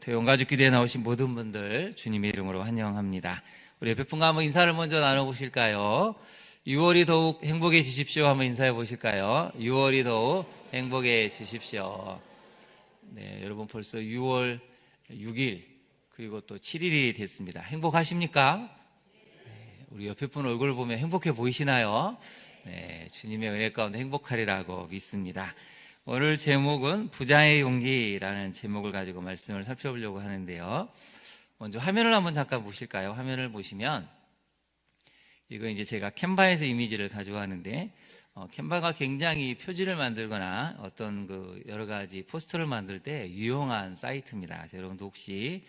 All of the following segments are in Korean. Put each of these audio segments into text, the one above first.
대원가족 기대에 나오신 모든 분들 주님의 이름으로 환영합니다. 우리 옆에 분과 한번 인사를 먼저 나눠보실까요? 6월이 더욱 행복해지십시오 한번 인사해 보실까요? 6월이 더욱 행복해지십시오. 네, 여러분 벌써 6월 6일 그리고 또 7일이 됐습니다. 행복하십니까? 네, 우리 옆에 분 얼굴 보면 행복해 보이시나요? 네, 주님의 은혜 가운데 행복하리라고 믿습니다. 오늘 제목은 부자의 용기라는 제목을 가지고 말씀을 살펴보려고 하는데요. 먼저 화면을 한번 잠깐 보실까요? 화면을 보시면 이거 이제 제가 캔바에서 이미지를 가져왔는데 캔바가 굉장히 표지를 만들거나 어떤 그 여러 가지 포스터를 만들 때 유용한 사이트입니다. 여러분도 혹시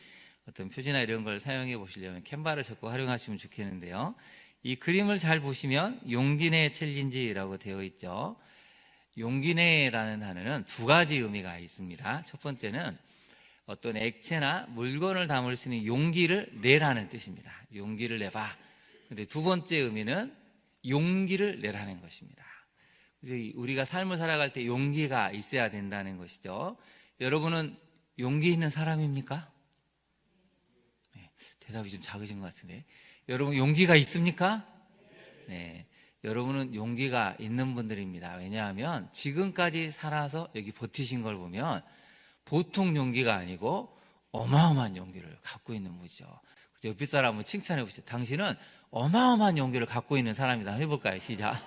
어떤 표지나 이런 걸 사용해 보시려면 캔바를 적극 활용하시면 좋겠는데요. 이 그림을 잘 보시면 용기내 챌린지라고 되어 있죠. 용기내라는 단어는 두 가지 의미가 있습니다. 첫 번째는 어떤 액체나 물건을 담을 수 있는 용기를 내라는 뜻입니다. 용기를 내봐. 근데 두 번째 의미는 용기를 내라는 것입니다. 그래서 우리가 삶을 살아갈 때 용기가 있어야 된다는 것이죠. 여러분은 용기 있는 사람입니까? 네, 대답이 좀 작으신 것 같은데. 여러분 용기가 있습니까? 네. 여러분은 용기가 있는 분들입니다. 왜냐하면 지금까지 살아서 여기 버티신 걸 보면 보통 용기가 아니고 어마어마한 용기를 갖고 있는 분이죠. 옆에 사람 한번 칭찬해 보시죠. 당신은 어마어마한 용기를 갖고 있는 사람이다. 해볼까요? 시작.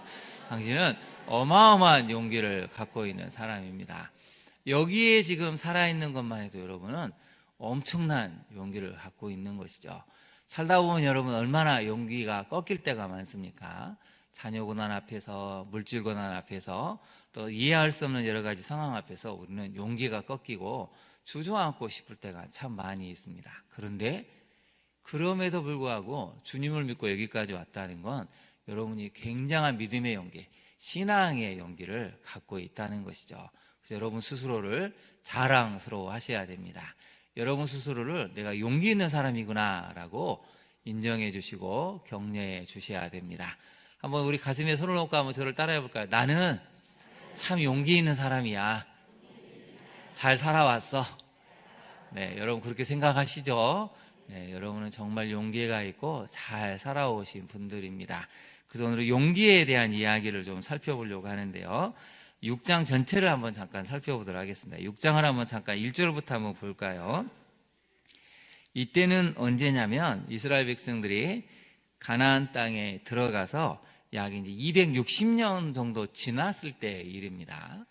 당신은 어마어마한 용기를 갖고 있는 사람입니다. 여기에 지금 살아있는 것만 해도 여러분은 엄청난 용기를 갖고 있는 것이죠. 살다 보면 여러분 얼마나 용기가 꺾일 때가 많습니까? 자녀 고난 앞에서, 물질 고난 앞에서, 또 이해할 수 없는 여러 가지 상황 앞에서 우리는 용기가 꺾이고 주저앉고 싶을 때가 참 많이 있습니다. 그런데 그럼에도 불구하고 주님을 믿고 여기까지 왔다는 건 여러분이 굉장한 믿음의 용기, 신앙의 용기를 갖고 있다는 것이죠. 그래서 여러분 스스로를 자랑스러워 하셔야 됩니다. 여러분 스스로를 내가 용기 있는 사람이구나 라고 인정해 주시고 격려해 주셔야 됩니다. 한번 우리 가슴에 손을 놓고 한번 저를 따라해 볼까요? 나는 참 용기 있는 사람이야. 잘 살아왔어. 네, 여러분 그렇게 생각하시죠? 네, 여러분은 정말 용기가 있고 잘 살아오신 분들입니다. 그래서 오늘 용기에 대한 이야기를 좀 살펴보려고 하는데요. 6장 전체를 한번 잠깐 살펴보도록 하겠습니다. 6장을 한번 잠깐 1절부터 한번 볼까요? 이때는 언제냐면 이스라엘 백성들이 가나안 땅에 들어가서 약 이제 260년 정도 지났을 때 일입니다.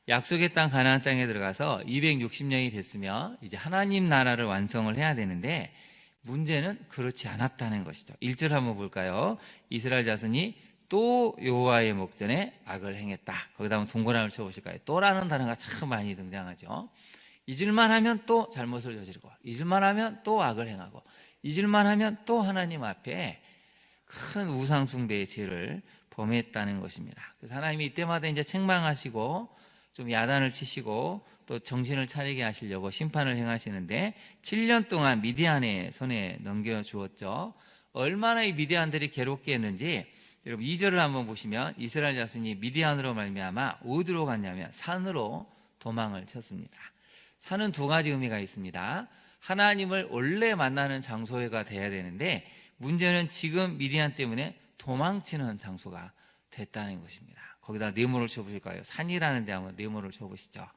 약속의 땅 가나안 땅에 들어가서 260년이 됐으며 이제 하나님 나라를 완성을 해야 되는데 문제는 그렇지 않았다는 것이죠. 1절 한번 볼까요? 이스라엘 자손이 또 여호와의 목전에 악을 행했다. 거기다 한번 동그라미를 쳐보실까요? 또라는 단어가 참 많이 등장하죠. 잊을만 하면 또 잘못을 저지르고, 잊을만 하면 또 악을 행하고, 잊을만 하면 또 하나님 앞에 큰 우상 숭배의 죄를 범했다는 것입니다. 그래서 하나님이 이때마다 이제 책망하시고 좀 야단을 치시고 또 정신을 차리게 하시려고 심판을 행하시는데 7년 동안 미디안의 손에 넘겨주었죠. 얼마나 이 미디안들이 괴롭게 했는지 여러분 2절을 한번 보시면 이스라엘 자손이 미디안으로 말미암아 어디로 갔냐면 산으로 도망을 쳤습니다. 산은 두 가지 의미가 있습니다. 하나님을 원래 만나는 장소가 돼야 되는데 문제는 지금 미디안 때문에 도망치는 장소가 됐다는 것입니다. 거기다 네모를 쳐보실까요? 산이라는 데 한번 네모를 쳐보시죠.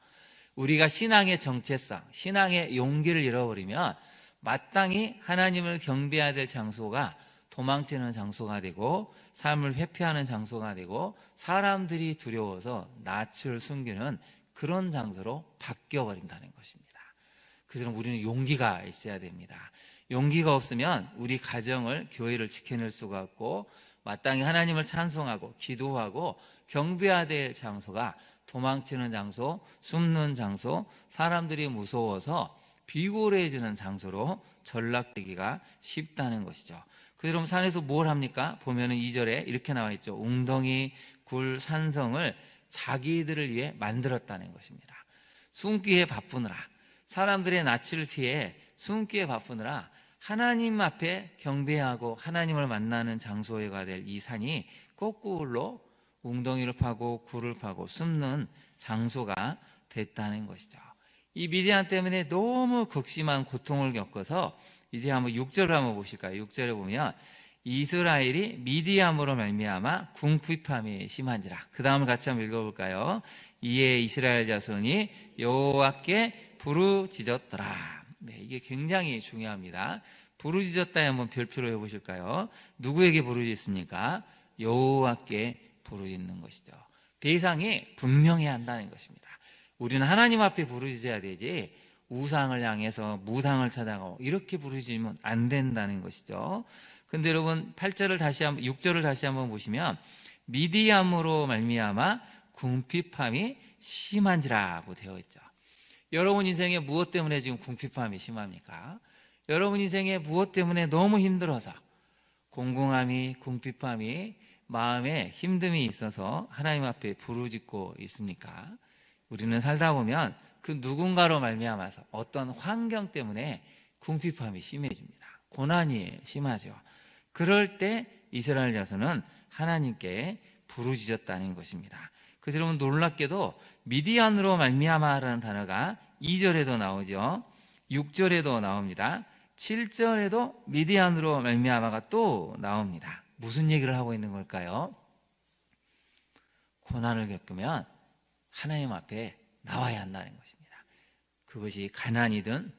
우리가 신앙의 정체성, 신앙의 용기를 잃어버리면 마땅히 하나님을 경배해야 될 장소가 도망치는 장소가 되고 삶을 회피하는 장소가 되고 사람들이 두려워서 낯을 숨기는 그런 장소로 바뀌어버린다는 것입니다. 그래서 우리는 용기가 있어야 됩니다. 용기가 없으면 우리 가정을, 교회를 지켜낼 수가 없고 마땅히 하나님을 찬송하고 기도하고 경배해야 될 장소가 도망치는 장소, 숨는 장소, 사람들이 무서워서 비굴해지는 장소로 전락되기가 쉽다는 것이죠. 그럼 산에서 뭘 합니까? 보면은 2절에 이렇게 나와 있죠. 웅덩이, 굴, 산성을 자기들을 위해 만들었다는 것입니다. 숨기에 바쁘느라, 사람들의 낯을 피해 숨기에 바쁘느라 하나님 앞에 경배하고 하나님을 만나는 장소가 될 이 산이 거꾸로 웅덩이를 파고 굴을 파고 숨는 장소가 됐다는 것이죠. 이 미디안 때문에 너무 극심한 고통을 겪어서 이제 한번 6절을 한번 보실까요? 6절에 보면 이스라엘이 미디안으로 말미암아 궁핍함이 심한지라. 그 다음을 같이 한번 읽어볼까요? 이에 이스라엘 자손이 여호와께 부르짖었더라. 네, 이게 굉장히 중요합니다. 부르짖었다에 한번 별표로 해보실까요? 누구에게 부르짖습니까? 여호와께 부르짖는 것이죠. 대상이 분명해야 한다는 것입니다. 우리는 하나님 앞에 부르짖어야 되지 우상을 향해서 무상을 찾아가고 이렇게 부르짖으면 안 된다는 것이죠. 근데 여러분 6절을 다시 한번 보시면 미디암으로 말미암아 궁핍함이 심한지라고 되어 있죠. 여러분 인생에 무엇 때문에 지금 궁핍함이 심합니까? 여러분 인생에 무엇 때문에 너무 힘들어서 공공함이 궁핍함이 마음에 힘듦이 있어서 하나님 앞에 부르짖고 있습니까? 우리는 살다 보면 그 누군가로 말미암아서 어떤 환경 때문에 궁핍함이 심해집니다. 고난이 심하죠. 그럴 때 이스라엘 자손은 하나님께 부르짖었다는 것입니다. 그래서 여러분 놀랍게도 미디안으로 말미암아라는 단어가 2절에도 나오죠. 6절에도 나옵니다. 7절에도 미디안으로 말미암아가 또 나옵니다. 무슨 얘기를 하고 있는 걸까요? 고난을 겪으면 하나님 앞에 나와야 한다는 것입니다. 그것이 가난이든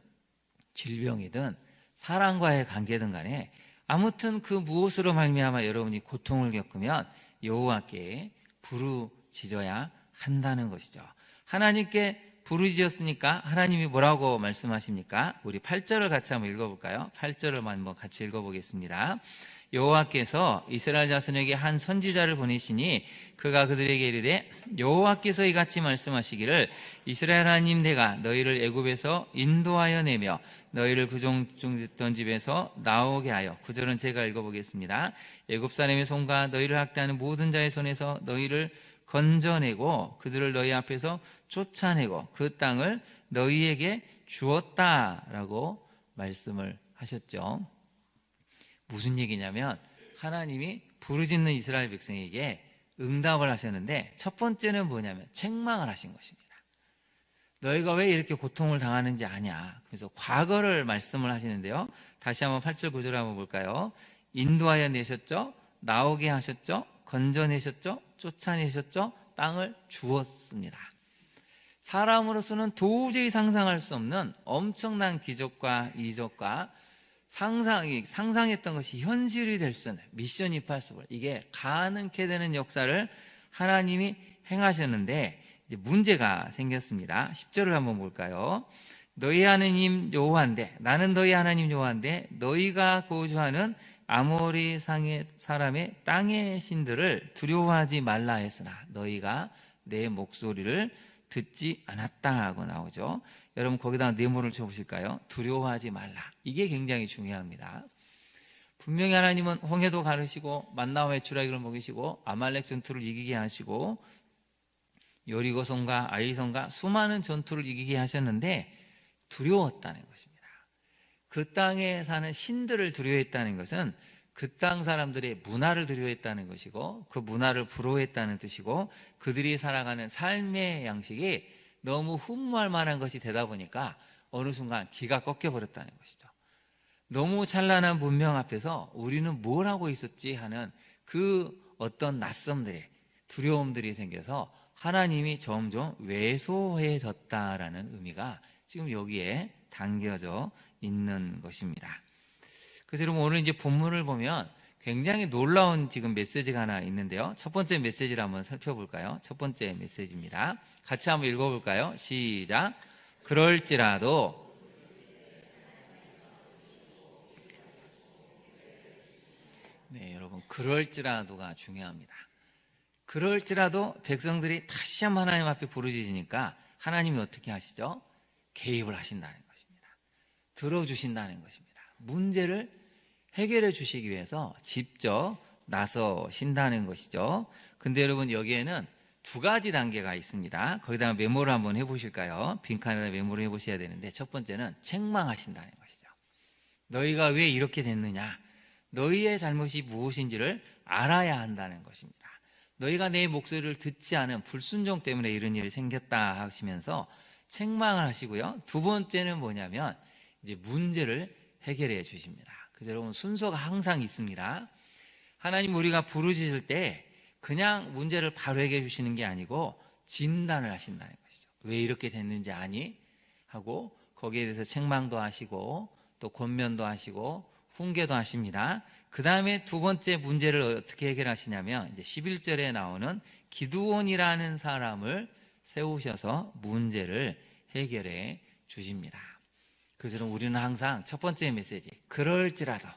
질병이든 사랑과의 관계든 간에 아무튼 그 무엇으로 말미암아 여러분이 고통을 겪으면 여호와께 부르짖어야 한다는 것이죠. 하나님께 부르짖었으니까 하나님이 뭐라고 말씀하십니까? 우리 8절을 같이 한번 읽어볼까요? 8절을 한번 같이 읽어보겠습니다. 여호와께서 이스라엘 자손에게 한 선지자를 보내시니 그가 그들에게 이르되 여호와께서 이같이 말씀하시기를 이스라엘 하나님 내가 너희를 애굽에서 인도하여 내며 너희를 그 종됐던 집에서 나오게 하여 9절은 제가 읽어보겠습니다. 애굽 사람의 손과 너희를 학대하는 모든 자의 손에서 너희를 건져내고 그들을 너희 앞에서 쫓아내고 그 땅을 너희에게 주었다라고 말씀을 하셨죠. 무슨 얘기냐면 하나님이 부르짖는 이스라엘 백성에게 응답을 하셨는데 첫 번째는 뭐냐면 책망을 하신 것입니다. 너희가 왜 이렇게 고통을 당하는지 아냐. 그래서 과거를 말씀을 하시는데요. 다시 한번 8절 9절 한번 볼까요? 인도하여 내셨죠? 나오게 하셨죠? 건져내셨죠? 쫓아내셨죠? 땅을 주었습니다. 사람으로서는 도저히 상상할 수 없는 엄청난 기적과 이적과 상상했던 것이 현실이 될 수 있는 미션 임파서블, 이게 가능케 되는 역사를 하나님이 행하셨는데 이제 문제가 생겼습니다. 10절을 한번 볼까요? 너희 하나님 여호와인데 나는 너희 하나님 여호와인데 너희가 거주하는 아모리 사람의 땅의 신들을 두려워하지 말라 했으나 너희가 내 목소리를 듣지 않았다 하고 나오죠. 여러분 거기다가 네모를 쳐보실까요? 두려워하지 말라. 이게 굉장히 중요합니다. 분명히 하나님은 홍해도 가르시고 만나와 메추라기를 먹이시고 아말렉 전투를 이기게 하시고 여리고성과 아이성과 수많은 전투를 이기게 하셨는데 두려웠다는 것입니다. 그 땅에 사는 신들을 두려워했다는 것은 그 땅 사람들의 문화를 두려워했다는 것이고 그 문화를 부러워했다는 뜻이고 그들이 살아가는 삶의 양식이 너무 흠모할 만한 것이 되다 보니까 어느 순간 기가 꺾여버렸다는 것이죠. 너무 찬란한 문명 앞에서 우리는 뭘 하고 있었지 하는 그 어떤 낯섦들이 두려움들이 생겨서 하나님이 점점 왜소해졌다라는 의미가 지금 여기에 담겨져 있는 것입니다. 그래서 여러분 오늘 이제 본문을 보면 굉장히 놀라운 지금 메시지가 하나 있는데요. 첫 번째 메시지를 한번 살펴볼까요? 첫 번째 메시지입니다. 같이 한번 읽어볼까요? 시작. 그럴지라도 네, 여러분 그럴지라도가 중요합니다. 그럴지라도 백성들이 다시 한번 하나님 앞에 부르짖으니까 하나님이 어떻게 하시죠? 개입을 하신다는 것입니다. 들어주신다는 것입니다. 문제를 해결해 주시기 위해서 직접 나서신다는 것이죠. 근데 여러분 여기에는 두 가지 단계가 있습니다. 거기다가 메모를 한번 해보실까요? 빈칸에다 메모를 해보셔야 되는데 첫 번째는 책망하신다는 것이죠. 너희가 왜 이렇게 됐느냐? 너희의 잘못이 무엇인지를 알아야 한다는 것입니다. 너희가 내 목소리를 듣지 않은 불순종 때문에 이런 일이 생겼다 하시면서 책망을 하시고요. 두 번째는 뭐냐면 이제 문제를 해결해 주십니다. 그래서 여러분 순서가 항상 있습니다. 하나님 우리가 부르짖을 때 그냥 문제를 바로 해결해 주시는 게 아니고 진단을 하신다는 것이죠. 왜 이렇게 됐는지 아니? 하고 거기에 대해서 책망도 하시고 또 권면도 하시고 훈계도 하십니다. 그 다음에 두 번째 문제를 어떻게 해결하시냐면 이제 11절에 나오는 기드온이라는 사람을 세우셔서 문제를 해결해 주십니다. 그래서 우리는 항상 첫 번째 메시지, 그럴지라도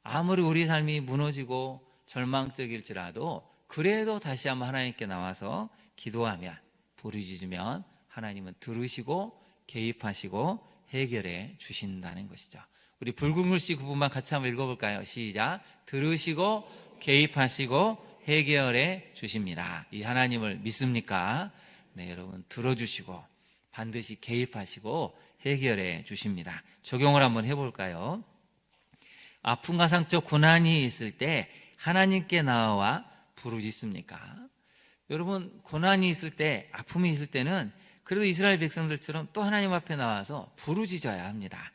아무리 우리 삶이 무너지고 절망적일지라도 그래도 다시 한번 하나님께 나와서 기도하면, 부르짖으면 하나님은 들으시고 개입하시고 해결해 주신다는 것이죠. 우리 붉은 글씨 구분만 같이 한번 읽어볼까요? 시작. 들으시고 개입하시고 해결해 주십니다. 이 하나님을 믿습니까? 네, 여러분 들어주시고 반드시 개입하시고 해결해 주십니다. 적용을 한번 해볼까요? 아픔과 상처, 고난이 있을 때 하나님께 나와 부르짖습니까? 여러분 고난이 있을 때, 아픔이 있을 때는 그래도 이스라엘 백성들처럼 또 하나님 앞에 나와서 부르짖어야 합니다.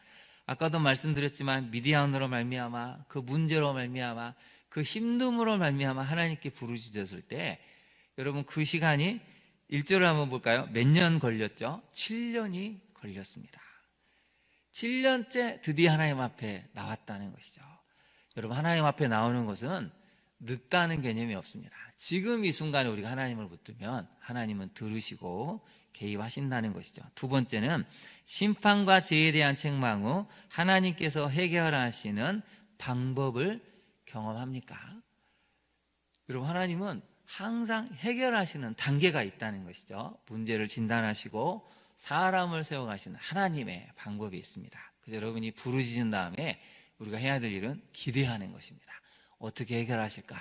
아까도 말씀드렸지만 미디안으로 말미암아, 그 문제로 말미암아, 그 힘듦으로 말미암아 하나님께 부르짖었을 때 여러분 그 시간이 1절을 한번 볼까요? 몇 년 걸렸죠? 7년이 걸렸습니다. 7년째 드디어 하나님 앞에 나왔다는 것이죠. 여러분 하나님 앞에 나오는 것은 늦다는 개념이 없습니다. 지금 이 순간에 우리가 하나님을 붙들면 하나님은 들으시고 개입하신다는 것이죠. 두 번째는 심판과 죄에 대한 책망 후 하나님께서 해결하시는 방법을 경험합니까? 여러분 하나님은 항상 해결하시는 단계가 있다는 것이죠. 문제를 진단하시고 사람을 세워가시는 하나님의 방법이 있습니다. 그래서 여러분이 부르짖은 다음에 우리가 해야 될 일은 기대하는 것입니다. 어떻게 해결하실까?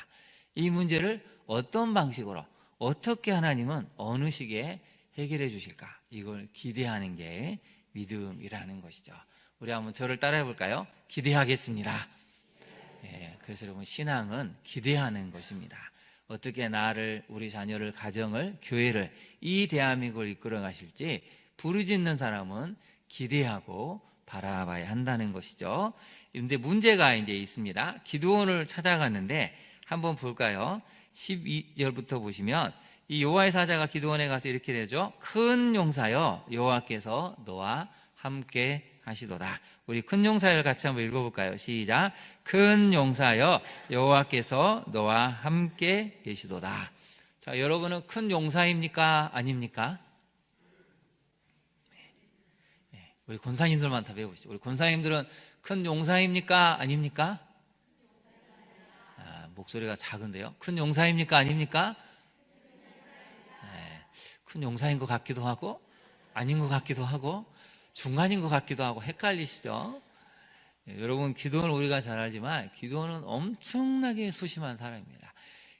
이 문제를 어떤 방식으로, 어떻게 하나님은 어느 시기에 해결해 주실까? 이걸 기대하는 게 믿음이라는 것이죠. 우리 한번 저를 따라해 볼까요? 기대하겠습니다. 네, 그래서 여러분 신앙은 기대하는 것입니다. 어떻게 나를, 우리 자녀를, 가정을, 교회를, 이 대한민국을 이끌어 가실지 부르짖는 사람은 기대하고 바라봐야 한다는 것이죠. 그런데 문제가 이제 있습니다. 기드온을 찾아갔는데 한번 볼까요? 12절부터 보시면 이 여호와의 사자가 기드온에 가서 이렇게 되죠. 큰 용사여 여호와께서 너와 함께 하시도다. 우리 큰 용사를 같이 한번 읽어볼까요? 시작. 큰 용사여 여호와께서 너와 함께 계시도다. 자, 여러분은 큰 용사입니까? 아닙니까? 네, 우리 권사님들만 다 배워보시죠. 우리 권사님들은 큰 용사입니까? 아닙니까? 목소리가 작은데요. 큰 용사입니까? 아닙니까? 네, 큰 용사인 것 같기도 하고 아닌 것 같기도 하고 중간인 것 같기도 하고 헷갈리시죠? 네, 여러분 기도는 우리가 잘 알지만 기도는 엄청나게 소심한 사람입니다.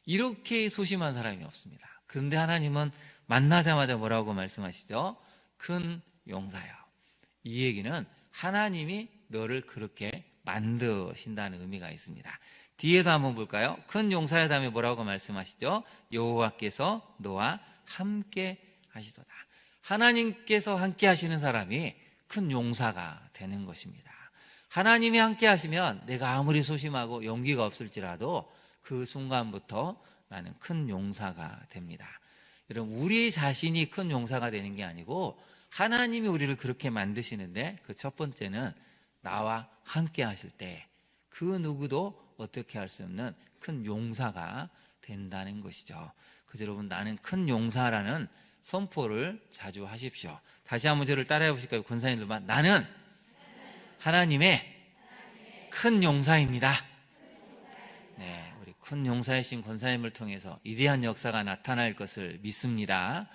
이렇게 소심한 사람이 없습니다. 그런데 하나님은 만나자마자 뭐라고 말씀하시죠? 큰 용사요. 이 얘기는 하나님이 너를 그렇게 만드신다는 의미가 있습니다. 뒤에도 한번 볼까요? 큰 용사의 다음에 뭐라고 말씀하시죠? 여호와께서 너와 함께 하시도다. 하나님께서 함께 하시는 사람이 큰 용사가 되는 것입니다. 하나님이 함께 하시면 내가 아무리 소심하고 용기가 없을지라도 그 순간부터 나는 큰 용사가 됩니다. 여러분 우리 자신이 큰 용사가 되는 게 아니고 하나님이 우리를 그렇게 만드시는데 그 첫 번째는 나와 함께 하실 때 그 누구도 어떻게 할 수 없는 큰 용사가 된다는 것이죠. 그래서 여러분 나는 큰 용사라는 선포를 자주 하십시오. 다시 한번 저를 따라해 보실까요? 권사님들만 나는 하나님의 큰 용사입니다. 네, 우리 큰 용사이신 권사님을 통해서 위대한 역사가 나타날 것을 믿습니다.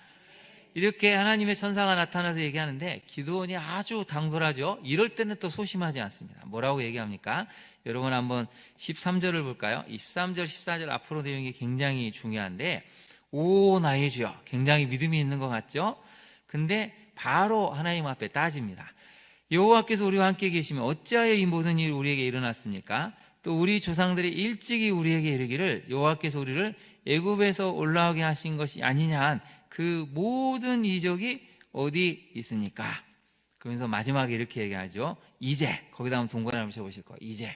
이렇게 하나님의 천사가 나타나서 얘기하는데 기드온이 아주 당돌하죠. 이럴 때는 또 소심하지 않습니다. 뭐라고 얘기합니까? 여러분 한번 13절을 볼까요? 13절, 14절 앞으로 내용이 굉장히 중요한데 오 나의 주여, 굉장히 믿음이 있는 것 같죠? 근데 바로 하나님 앞에 따집니다. 여호와께서 우리와 함께 계시면 어찌하여 이 모든 일이 우리에게 일어났습니까? 또 우리 조상들이 일찍이 우리에게 이르기를 여호와께서 우리를 애굽에서 올라오게 하신 것이 아니냐 한 그 모든 이적이 어디 있습니까? 그러면서 마지막에 이렇게 얘기하죠. 이제, 거기다 한번 동그라미 한번 쳐보실 거예요. 이제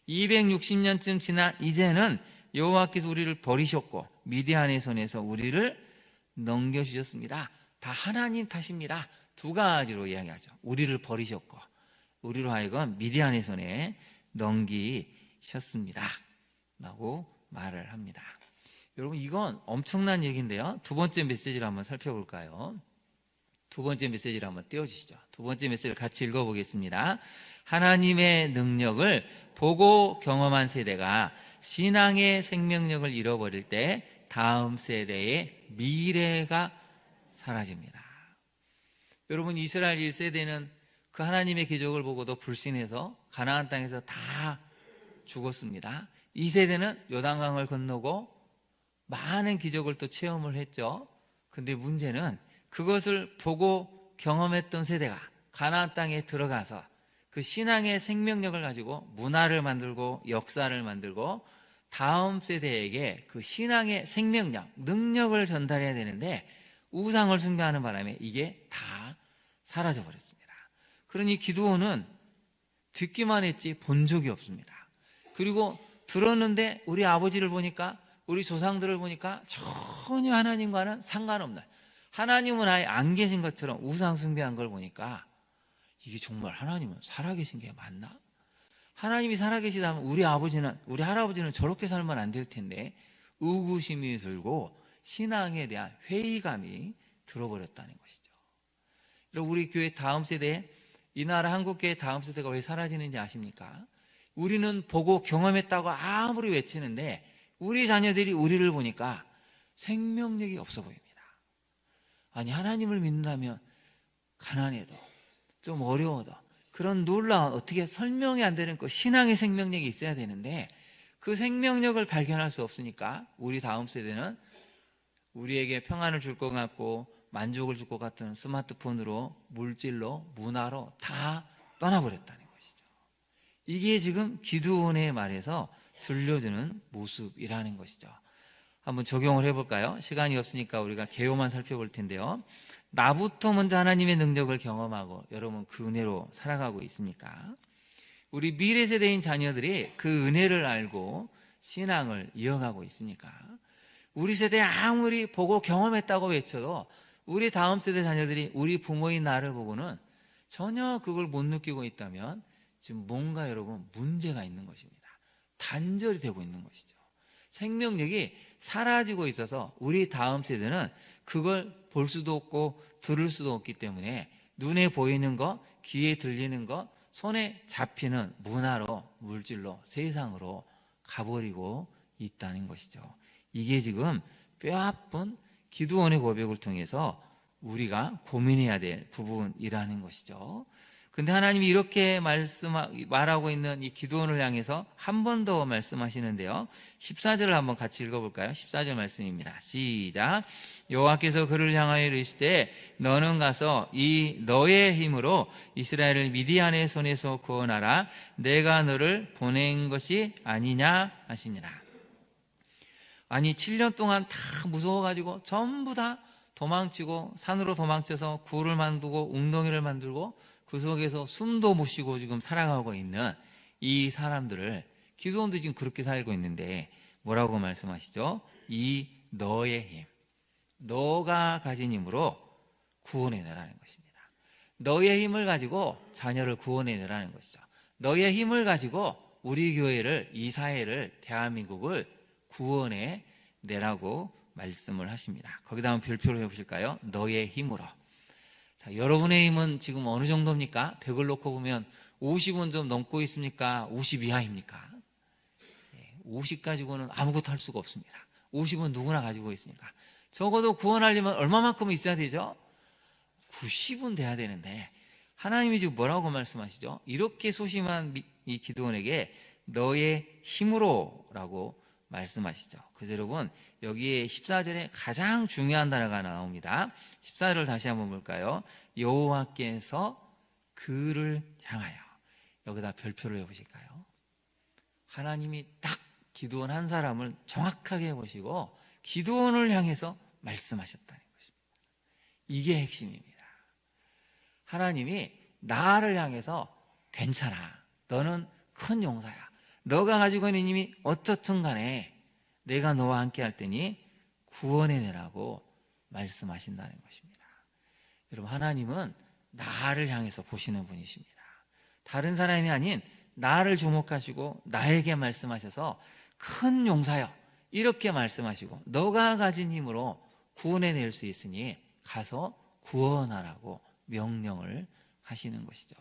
260년쯤 지난 이제는 여호와께서 우리를 버리셨고 미디안의 손에서 우리를 넘겨주셨습니다. 다 하나님 탓입니다. 두 가지로 이야기하죠. 우리를 버리셨고 우리로 하여금 미디안의 손에 넘기셨습니다 라고 말을 합니다. 여러분, 이건 엄청난 얘기인데요. 두 번째 메시지를 한번 살펴볼까요? 두 번째 메시지를 한번 띄워주시죠. 두 번째 메시지를 같이 읽어보겠습니다. 하나님의 능력을 보고 경험한 세대가 신앙의 생명력을 잃어버릴 때 다음 세대의 미래가 사라집니다. 여러분, 이스라엘 1세대는 그 하나님의 기적을 보고도 불신해서 가나안 땅에서 다 죽었습니다. 2세대는 요단강을 건너고 많은 기적을 또 체험을 했죠. 근데 문제는 그것을 보고 경험했던 세대가 가나안 땅에 들어가서 그 신앙의 생명력을 가지고 문화를 만들고 역사를 만들고 다음 세대에게 그 신앙의 생명력, 능력을 전달해야 되는데 우상을 숭배하는 바람에 이게 다 사라져 버렸습니다. 그러니 기드온은 듣기만 했지 본 적이 없습니다. 그리고 들었는데 우리 아버지를 보니까, 우리 조상들을 보니까 전혀 하나님과는 상관없는, 하나님은 아예 안 계신 것처럼 우상 숭배한 걸 보니까 이게 정말 하나님은 살아계신 게 맞나? 하나님이 살아계시다면 우리 아버지는, 우리 할아버지는 저렇게 살면 안 될 텐데 의구심이 들고 신앙에 대한 회의감이 들어버렸다는 것이죠. 여러분, 우리 교회 다음 세대, 이 나라 한국교회 다음 세대가 왜 사라지는지 아십니까? 우리는 보고 경험했다고 아무리 외치는데 우리 자녀들이 우리를 보니까 생명력이 없어 보입니다. 아니, 하나님을 믿는다면 가난해도 좀 어려워도 그런 놀라운, 어떻게 설명이 안 되는 그 신앙의 생명력이 있어야 되는데 그 생명력을 발견할 수 없으니까 우리 다음 세대는 우리에게 평안을 줄 것 같고 만족을 줄 것 같은 스마트폰으로, 물질로, 문화로 다 떠나버렸다는 것이죠. 이게 지금 기드온의 말에서 들려주는 모습이라는 것이죠. 한번 적용을 해볼까요? 시간이 없으니까 우리가 개요만 살펴볼 텐데요. 나부터 먼저 하나님의 능력을 경험하고 여러분 그 은혜로 살아가고 있습니까? 우리 미래 세대인 자녀들이 그 은혜를 알고 신앙을 이어가고 있습니까? 우리 세대에 아무리 보고 경험했다고 외쳐도 우리 다음 세대 자녀들이 우리 부모인 나를 보고는 전혀 그걸 못 느끼고 있다면 지금 뭔가 여러분 문제가 있는 것입니다. 단절이 되고 있는 것이죠. 생명력이 사라지고 있어서 우리 다음 세대는 그걸 볼 수도 없고 들을 수도 없기 때문에 눈에 보이는 것, 귀에 들리는 것, 손에 잡히는 문화로, 물질로, 세상으로 가버리고 있다는 것이죠. 이게 지금 뼈아픈 기드온의 고백을 통해서 우리가 고민해야 될 부분이라는 것이죠. 근데 하나님이 이렇게 말하고 있는 이 기드온을 향해서 한 번 더 말씀하시는데요. 14절을 한번 같이 읽어볼까요? 14절 말씀입니다. 시작. 여호와께서 그를 향하여 이르시되 너는 가서 이 너의 힘으로 이스라엘을 미디안의 손에서 구원하라. 내가 너를 보낸 것이 아니냐 하시니라. 아니 7년 동안 다 무서워가지고 전부 다 도망치고 산으로 도망쳐서 굴을 만들고 웅덩이를 만들고 그 속에서 숨도 못 쉬고 지금 살아가고 있는 이 사람들을, 기드온도 지금 그렇게 살고 있는데 뭐라고 말씀하시죠? 이 너의 힘, 너가 가진 힘으로 구원해내라는 것입니다. 너의 힘을 가지고 자녀를 구원해내라는 것이죠. 너의 힘을 가지고 우리 교회를, 이 사회를, 대한민국을 구원해내라고 말씀을 하십니다. 거기다 한번 별표로 해보실까요? 너의 힘으로. 자, 여러분의 힘은 지금 어느 정도입니까? 100을 놓고 보면 50은 좀 넘고 있습니까? 50 이하입니까? 50 가지고는 아무것도 할 수가 없습니다. 50은 누구나 가지고 있으니까. 적어도 구원하려면 얼마만큼 있어야 되죠? 90은 돼야 되는데 하나님이 지금 뭐라고 말씀하시죠? 이렇게 소심한 이 기드온에게 너의 힘으로 라고 말씀하시죠. 그래서 여러분 여기에 14절에 가장 중요한 단어가 나옵니다. 14절을 다시 한번 볼까요? 여호와께서 그를 향하여. 여기다 별표를 해보실까요? 하나님이 딱 기드온 한 사람을 정확하게 보시고 기드온을 향해서 말씀하셨다는 것입니다. 이게 핵심입니다. 하나님이 나를 향해서 괜찮아, 너는 큰 용사야, 너가 가지고 있는 힘이 어떻든 간에 내가 너와 함께 할 테니 구원해내라고 말씀하신다는 것입니다. 여러분, 하나님은 나를 향해서 보시는 분이십니다. 다른 사람이 아닌 나를 주목하시고 나에게 말씀하셔서 큰 용사여, 이렇게 말씀하시고 너가 가진 힘으로 구원해낼 수 있으니 가서 구원하라고 명령을 하시는 것이죠.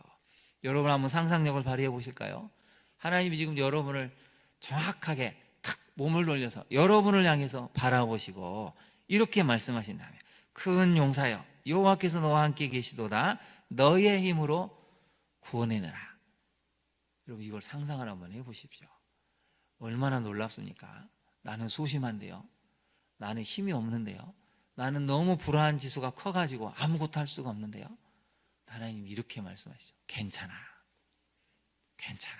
여러분, 한번 상상력을 발휘해 보실까요? 하나님이 지금 여러분을 정확하게 탁 몸을 돌려서 여러분을 향해서 바라보시고 이렇게 말씀하신다면, 큰 용사여, 여호와께서 너와 함께 계시도다, 너의 힘으로 구원해내라. 여러분, 이걸 상상을 한번 해보십시오. 얼마나 놀랍습니까? 나는 소심한데요, 나는 힘이 없는데요, 나는 너무 불안한 지수가 커가지고 아무것도 할 수가 없는데요, 하나님 이렇게 말씀하시죠. 괜찮아, 괜찮아,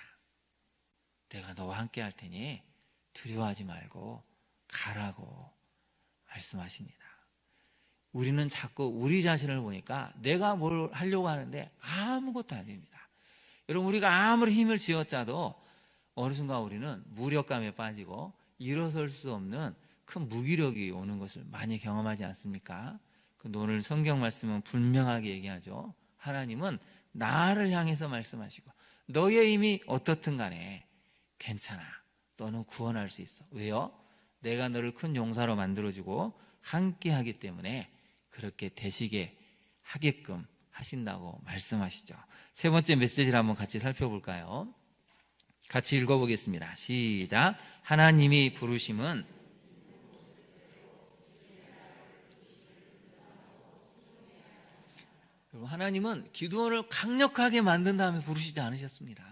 내가 너와 함께 할 테니 두려워하지 말고 가라고 말씀하십니다. 우리는 자꾸 우리 자신을 보니까 내가 뭘 하려고 하는데 아무것도 안 됩니다. 여러분, 우리가 아무리 힘을 쥐어짜도 어느 순간 우리는 무력감에 빠지고 일어설 수 없는 큰 무기력이 오는 것을 많이 경험하지 않습니까? 오늘 성경 말씀은 분명하게 얘기하죠. 하나님은 나를 향해서 말씀하시고 너의 힘이 어떻든 간에 괜찮아, 너는 구원할 수 있어. 왜요? 내가 너를 큰 용사로 만들어주고 함께 하기 때문에 그렇게 되시게 하게끔 하신다고 말씀하시죠. 세 번째 메시지를 한번 같이 살펴볼까요? 같이 읽어보겠습니다. 시작. 하나님이 부르심은 하나님은 기드온을 강력하게 만든 다음에 부르시지 않으셨습니다.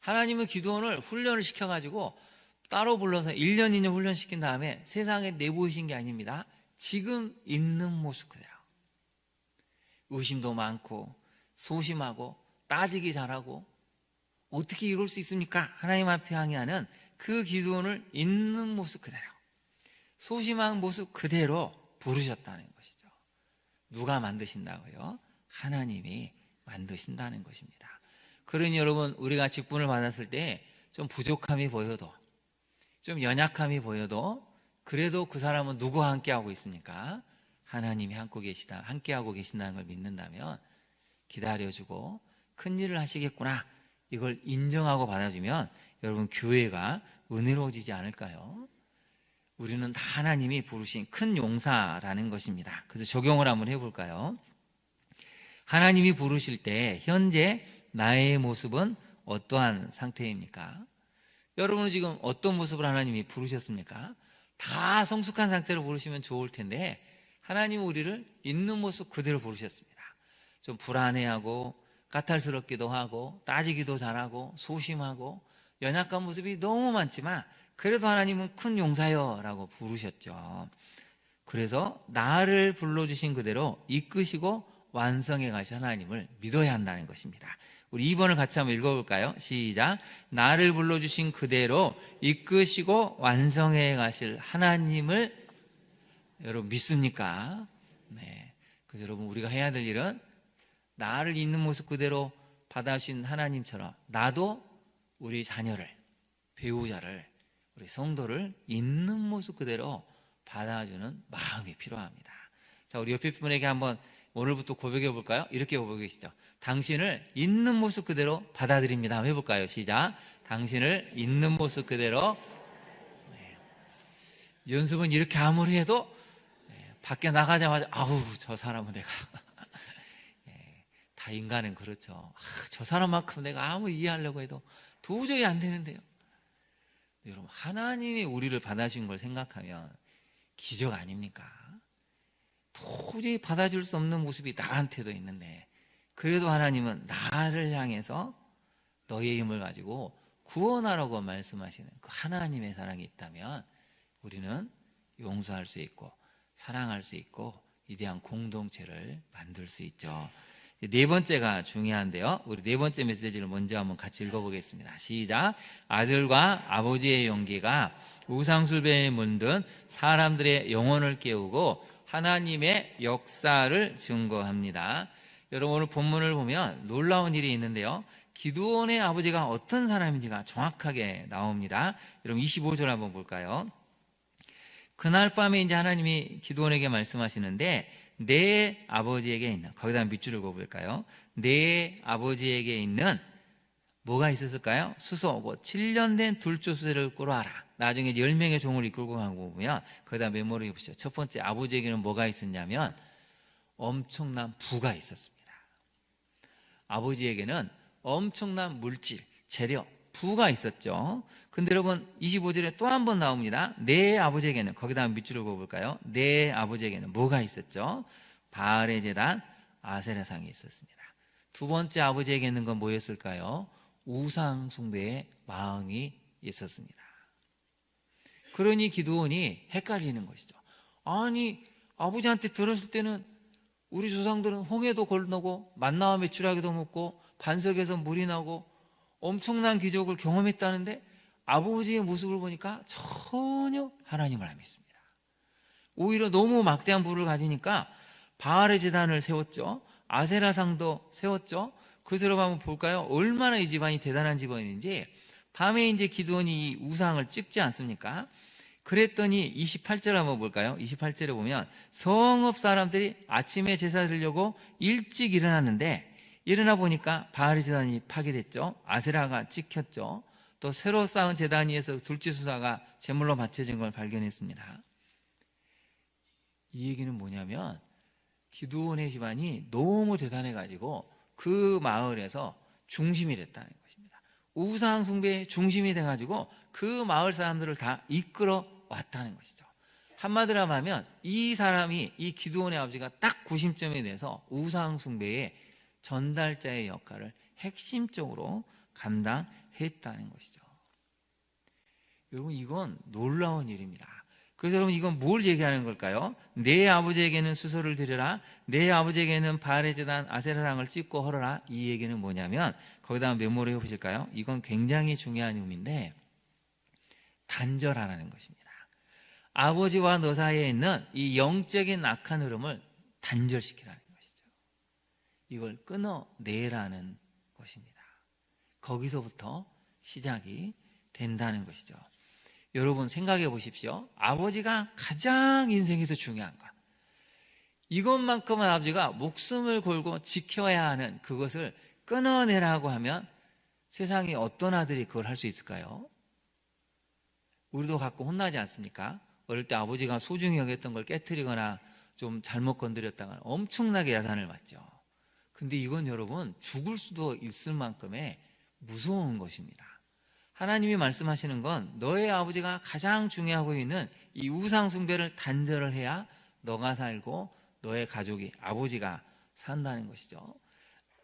하나님은 기드온을 훈련을 시켜가지고 따로 불러서 1년, 2년 훈련시킨 다음에 세상에 내보이신 게 아닙니다. 지금 있는 모습 그대로. 의심도 많고 소심하고 따지기 잘하고 어떻게 이룰 수 있습니까? 하나님 앞에 항의하는 그 기드온을 있는 모습 그대로, 소심한 모습 그대로 부르셨다는 것이죠. 누가 만드신다고요? 하나님이 만드신다는 것입니다. 그러니 여러분, 우리가 직분을 받았을 때 좀 부족함이 보여도, 좀 연약함이 보여도, 그래도 그 사람은 누구와 함께하고 있습니까? 하나님이 함께하고 계신다는 걸 믿는다면 기다려주고 큰 일을 하시겠구나, 이걸 인정하고 받아주면 여러분, 교회가 은혜로워지지 않을까요? 우리는 다 하나님이 부르신 큰 용사라는 것입니다. 그래서 적용을 한번 해볼까요? 하나님이 부르실 때 현재 나의 모습은 어떠한 상태입니까? 여러분은 지금 어떤 모습을 하나님이 부르셨습니까? 다 성숙한 상태로 부르시면 좋을 텐데 하나님은 우리를 있는 모습 그대로 부르셨습니다. 좀 불안해하고 까탈스럽기도 하고 따지기도 잘하고 소심하고 연약한 모습이 너무 많지만 그래도 하나님은 큰 용사여 라고 부르셨죠. 그래서 나를 불러주신 그대로 이끄시고 완성해 가신 하나님을 믿어야 한다는 것입니다. 우리 2번을 같이 한번 읽어볼까요? 시작. 나를 불러주신 그대로 이끄시고 완성해 가실 하나님을 여러분 믿습니까? 네. 그래서 여러분, 우리가 해야 될 일은 나를 있는 모습 그대로 받아주신 하나님처럼 나도 우리 자녀를, 배우자를, 우리 성도를 있는 모습 그대로 받아주는 마음이 필요합니다. 자, 우리 옆에 분에게 한번 오늘부터 고백해 볼까요? 이렇게 고백하시죠. 당신을 있는 모습 그대로 받아들입니다. 한번 해볼까요? 시작. 당신을 있는 모습 그대로. 네. 연습은 이렇게 아무리 해도 밖에 나가자마자 아우, 저 사람은 내가 다 인간은 그렇죠. 저 사람만큼 내가 아무리 이해하려고 해도 도저히 안 되는데요. 여러분, 하나님이 우리를 받아주신 걸 생각하면 기적 아닙니까? 도저히 받아줄 수 없는 모습이 나한테도 있는데 그래도 하나님은 나를 향해서 너의 힘을 가지고 구원하라고 말씀하시는 그 하나님의 사랑이 있다면 우리는 용서할 수 있고 사랑할 수 있고 위대한 공동체를 만들 수 있죠. 네 번째가 중요한데요. 우리 네 번째 메시지를 먼저 한번 같이 읽어보겠습니다. 시작. 아들과 아버지의 용기가 우상숭배에 물든 사람들의 영혼을 깨우고 하나님의 역사를 증거합니다. 여러분 오늘 본문을 보면 놀라운 일이 있는데요. 기드온의 아버지가 어떤 사람인지가 정확하게 나옵니다. 여러분 25절 한번 볼까요? 그날 밤에 이제 하나님이 기드온에게 말씀하시는데 내 아버지에게 있는, 거기다 밑줄을 그어볼까요? 내 아버지에게 있는 뭐가 있었을까요? 수소, 7년 된 둘조수를 끌어와라. 나중에 10명의 종을 이끌고 간 거 보면 거기다 메모를 해보시죠. 첫 번째, 아버지에게는 뭐가 있었냐면 엄청난 부가 있었습니다. 아버지에게는 엄청난 물질, 재력, 부가 있었죠. 근데 여러분 25절에 또 한 번 나옵니다. 내 아버지에게는, 거기다 밑줄을 그어볼까요? 내 아버지에게는 뭐가 있었죠? 바알의 제단 아세라상이 있었습니다. 두 번째, 아버지에게 있는 건 뭐였을까요? 우상 숭배의 마음이 있었습니다. 그러니 기드온이 헷갈리는 것이죠. 아니, 아버지한테 들었을 때는 우리 조상들은 홍해도 건너고 만나와 메추라기도 먹고 반석에서 물이 나고 엄청난 기적을 경험했다는데 아버지의 모습을 보니까 전혀 하나님을 안 믿습니다. 오히려 너무 막대한 부를 가지니까 바알의 제단을 세웠죠. 아세라상도 세웠죠. 그래서 여러분 한번 볼까요? 얼마나 이 집안이 대단한 집안인지. 밤에 이제 기드온이 이 우상을 찍지 않습니까? 그랬더니 28절 한번 볼까요? 28절에 보면 성읍 사람들이 아침에 제사 드리려고 일찍 일어났는데 일어나 보니까 바알의 제단이 파괴됐죠. 아세라가 찍혔죠. 또 새로 쌓은 제단 위에서 둘째수사가 제물로 바쳐진 걸 발견했습니다. 이 얘기는 뭐냐면 기드온의 집안이 너무 대단해가지고 그 마을에서 중심이 됐다는 것입니다. 우상 숭배의 중심이 돼가지고 그 마을 사람들을 다 이끌어 왔다는 것이죠. 한마디로 하면 이 사람이, 이 기드온의 아버지가 딱 구심점에 대해서 우상 숭배의 전달자의 역할을 핵심적으로 감당했다는 것이죠. 여러분 이건 놀라운 일입니다. 그래서 여러분 이건 뭘 얘기하는 걸까요? 내 아버지에게는 수소를 드려라, 내 아버지에게는 바알의 제단 아세라상을 찍고 헐어라. 이 얘기는 뭐냐면, 거기다가 메모를 해보실까요? 이건 굉장히 중요한 의미인데 단절하라는 것입니다. 아버지와 너 사이에 있는 이 영적인 악한 흐름을 단절시키라는 것이죠. 이걸 끊어내라는 것입니다. 거기서부터 시작이 된다는 것이죠. 여러분 생각해 보십시오. 아버지가 가장 인생에서 중요한 것, 이것만큼은 아버지가 목숨을 걸고 지켜야 하는 그것을 끊어내라고 하면 세상에 어떤 아들이 그걸 할 수 있을까요? 우리도 가끔 혼나지 않습니까? 어릴 때 아버지가 소중히 여겼던 걸 깨트리거나 좀 잘못 건드렸다가 엄청나게 야단을 맞죠. 근데 이건 여러분 죽을 수도 있을 만큼의 무서운 것입니다. 하나님이 말씀하시는 건 너의 아버지가 가장 중요하고 있는 이 우상 숭배를 단절을 해야 너가 살고 너의 가족이, 아버지가 산다는 것이죠.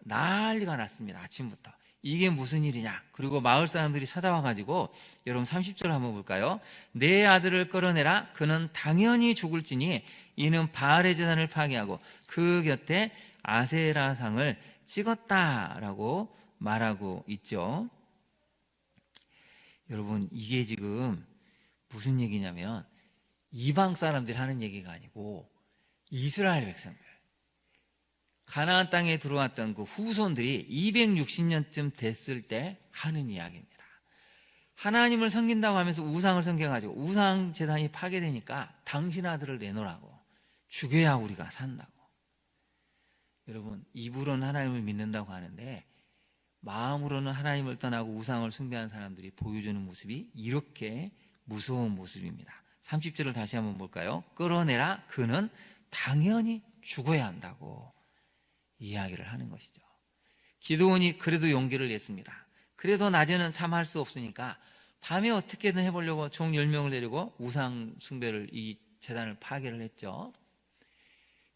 난리가 났습니다. 아침부터. 이게 무슨 일이냐. 그리고 마을 사람들이 찾아와가지고, 여러분 30절 한번 볼까요? 내 아들을 끌어내라. 그는 당연히 죽을지니 이는 바알의 제단을 파괴하고 그 곁에 아세라상을 찍었다라고 말하고 있죠. 여러분 이게 지금 무슨 얘기냐면 이방 사람들이 하는 얘기가 아니고 이스라엘 백성들, 가나안 땅에 들어왔던 그 후손들이 260년쯤 됐을 때 하는 이야기입니다. 하나님을 섬긴다고 하면서 우상을 섬겨가지고 우상 제단이 파괴되니까 당신 아들을 내놓으라고, 죽여야 우리가 산다고. 여러분 입으로는 하나님을 믿는다고 하는데 마음으로는 하나님을 떠나고 우상을 숭배한 사람들이 보여주는 모습이 이렇게 무서운 모습입니다. 30절을 다시 한번 볼까요? 끌어내라. 그는 당연히 죽어야 한다고 이야기를 하는 것이죠. 기드온이 그래도 용기를 냈습니다. 그래도 낮에는 참 할 수 없으니까 밤에 어떻게든 해보려고 종 10명을 데리고 우상 숭배를, 이 제단을 파괴를 했죠.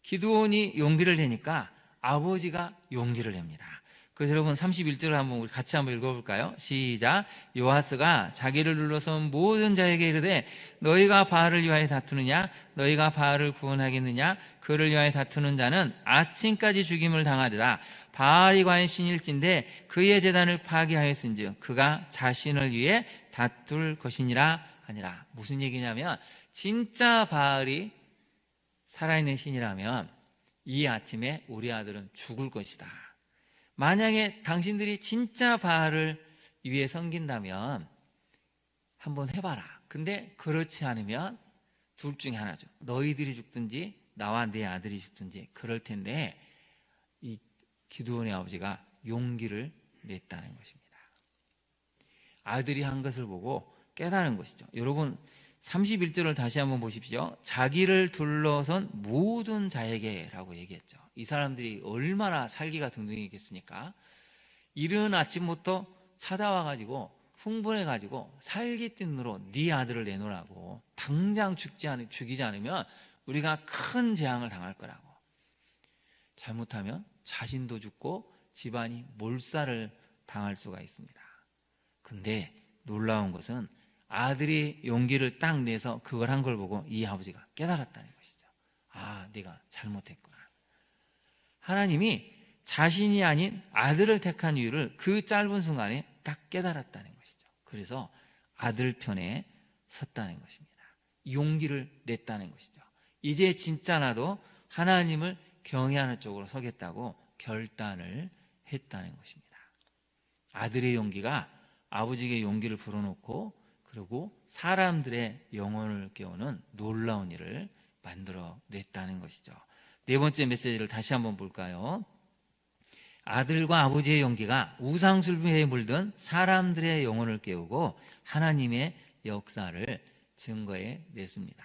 기드온이 용기를 내니까 아버지가 용기를 냅니다. 그래서 여러분 31절을 한번 우리 같이 한번 읽어볼까요? 시작. 요아스가 자기를 둘러선 모든 자에게 이르되 너희가 바알을 위하여 다투느냐? 너희가 바알을 구원하겠느냐? 그를 위하여 다투는 자는 아침까지 죽임을 당하리라. 바알이 과연 신일진데 그의 제단을 파괴하였은즉 그가 자신을 위해 다툴 것이니라 하니라. 무슨 얘기냐면 진짜 바알이 살아있는 신이라면 이 아침에 우리 아들은 죽을 것이다. 만약에 당신들이 진짜 바알을 위해 섬긴다면 한번 해봐라. 근데 그렇지 않으면 둘 중에 하나죠. 너희들이 죽든지 나와 내 아들이 죽든지 그럴 텐데, 이 기드온의 아버지가 용기를 냈다는 것입니다. 아들이 한 것을 보고 깨달은 것이죠. 여러분 31절을 다시 한번 보십시오. 자기를 둘러선 모든 자에게 라고 얘기했죠. 이 사람들이 얼마나 살기가 등등했겠습니까? 이른 아침부터 찾아와가지고 흥분해가지고 살깃된 눈으로 네 아들을 내놓으라고, 당장 죽이지 않으면 우리가 큰 재앙을 당할 거라고. 잘못하면 자신도 죽고 집안이 몰살을 당할 수가 있습니다. 근데 놀라운 것은 아들이 용기를 딱 내서 그걸 한 걸 보고 이 아버지가 깨달았다는 것이죠. 아, 내가 잘못했구나. 하나님이 자신이 아닌 아들을 택한 이유를 그 짧은 순간에 딱 깨달았다는 것이죠. 그래서 아들 편에 섰다는 것입니다. 용기를 냈다는 것이죠. 이제 진짜 나도 하나님을 경외하는 쪽으로 서겠다고 결단을 했다는 것입니다. 아들의 용기가 아버지의 용기를 불어넣고, 그리고 사람들의 영혼을 깨우는 놀라운 일을 만들어냈다는 것이죠. 네 번째 메시지를 다시 한번 볼까요? 아들과 아버지의 용기가 우상숭배에 물든 사람들의 영혼을 깨우고 하나님의 역사를 증거해 냈습니다.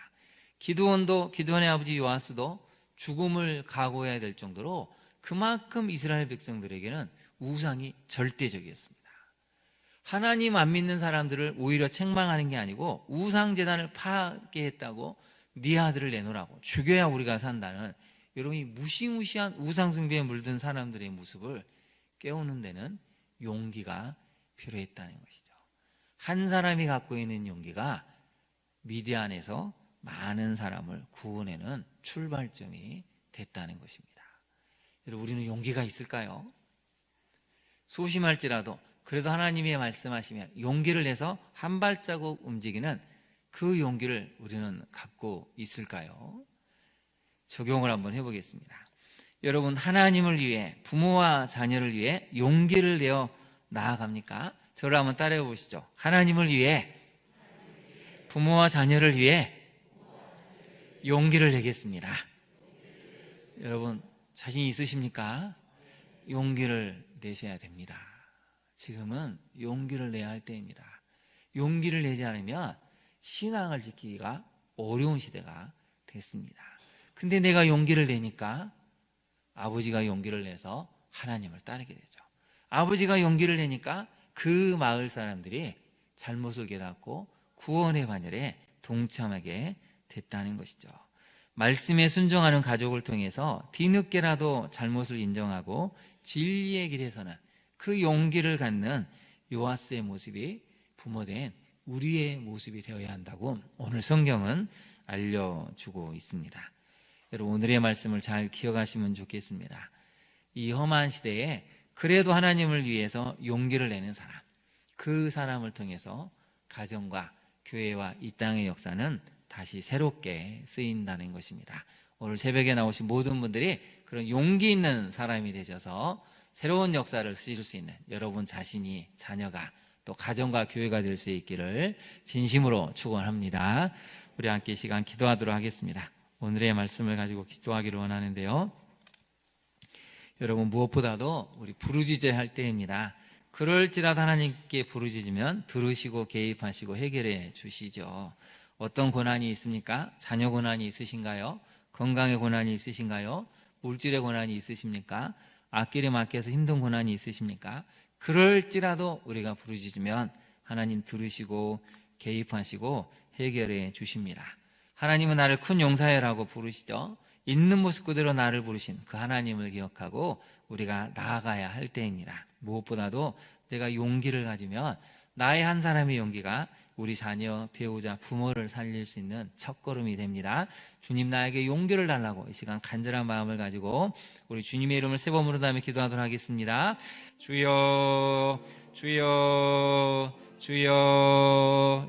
기드온의 아버지 요아스도 죽음을 각오해야 될 정도로 그만큼 이스라엘 백성들에게는 우상이 절대적이었습니다. 하나님 안 믿는 사람들을 오히려 책망하는 게 아니고 우상제단을 파괴했다고 네 아들을 내놓으라고, 죽여야 우리가 산다는, 여러분이 무시무시한 우상숭배에 물든 사람들의 모습을 깨우는 데는 용기가 필요했다는 것이죠. 한 사람이 갖고 있는 용기가 미디안에서 많은 사람을 구원해는 출발점이 됐다는 것입니다. 여러분, 우리는 용기가 있을까요? 소심할지라도 그래도 하나님이 말씀하시면 용기를 내서 한 발자국 움직이는 그 용기를 우리는 갖고 있을까요? 적용을 한번 해보겠습니다. 여러분, 하나님을 위해, 부모와 자녀를 위해 용기를 내어 나아갑니까? 저를 한번 따라해 보시죠. 하나님을 위해, 부모와 자녀를 위해 용기를 내겠습니다. 여러분, 자신 있으십니까? 용기를 내셔야 됩니다. 지금은 용기를 내야 할 때입니다. 용기를 내지 않으면 신앙을 지키기가 어려운 시대가 됐습니다. 근데 내가 용기를 내니까 아버지가 용기를 내서 하나님을 따르게 되죠. 아버지가 용기를 내니까 그 마을 사람들이 잘못을 깨닫고 구원의 반열에 동참하게 됐다는 것이죠. 말씀에 순종하는 가족을 통해서 뒤늦게라도 잘못을 인정하고 진리의 길에 서는 그 용기를 갖는 요아스의 모습이 부모된 우리의 모습이 되어야 한다고 오늘 성경은 알려주고 있습니다. 여러분, 오늘의 말씀을 잘 기억하시면 좋겠습니다. 이 험한 시대에 그래도 하나님을 위해서 용기를 내는 사람, 그 사람을 통해서 가정과 교회와 이 땅의 역사는 다시 새롭게 쓰인다는 것입니다. 오늘 새벽에 나오신 모든 분들이 그런 용기 있는 사람이 되셔서 새로운 역사를 쓰실 수 있는 여러분 자신이, 자녀가, 또 가정과 교회가 될 수 있기를 진심으로 축원합니다. 우리 함께 시간 기도하도록 하겠습니다. 오늘의 말씀을 가지고 기도하기를 원하는데요. 여러분, 무엇보다도 우리 부르짖어야 할 때입니다. 그럴지라도 하나님께 부르짖으면 들으시고 개입하시고 해결해 주시죠. 어떤 고난이 있습니까? 자녀 고난이 있으신가요? 건강의 고난이 있으신가요? 물질의 고난이 있으십니까? 앞길에 막혀서 힘든 고난이 있으십니까? 그럴지라도 우리가 부르짖으면 하나님 들으시고 개입하시고 해결해 주십니다. 하나님은 나를 큰 용사여라고 부르시죠. 있는 모습 그대로 나를 부르신 그 하나님을 기억하고 우리가 나아가야 할 때입니다. 무엇보다도 내가 용기를 가지면 나의 한 사람의 용기가 우리 자녀, 배우자, 부모를 살릴 수 있는 첫걸음이 됩니다. 주님, 나에게 용기를 달라고 이 시간 간절한 마음을 가지고 우리 주님의 이름을 세 번 부른 다음에 기도하도록 하겠습니다. 주여, 주여, 주여.